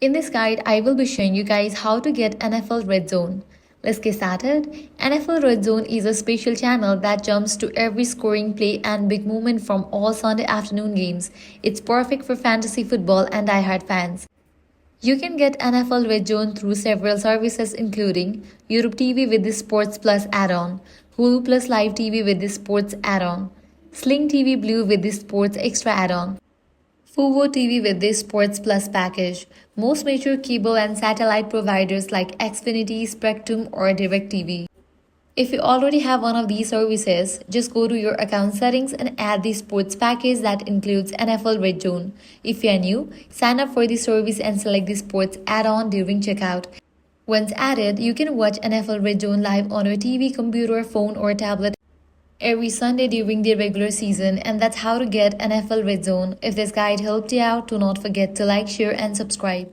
In this guide, I will be showing you guys how to get NFL RedZone. Let's get started. NFL RedZone is a special channel that jumps to every scoring play and big moment from all Sunday afternoon games. It's perfect for fantasy football and diehard fans. You can get NFL RedZone through several services including Europe TV with the Sports Plus add-on, Hulu Plus Live TV with the Sports add-on, Sling TV Blue with the Sports Extra add-on, Fubo TV with the Sports Plus package. Most major cable and satellite providers like Xfinity, Spectrum or DirecTV. If you already have one of these services, just go to your account settings and add the sports package that includes NFL RedZone. If you are new, sign up for the service and select the sports add-on during checkout. Once added, you can watch NFL RedZone live on your TV, computer, phone or tablet every Sunday during the regular season, and that's how to get NFL RedZone. If this guide helped you out, do not forget to like, share and subscribe.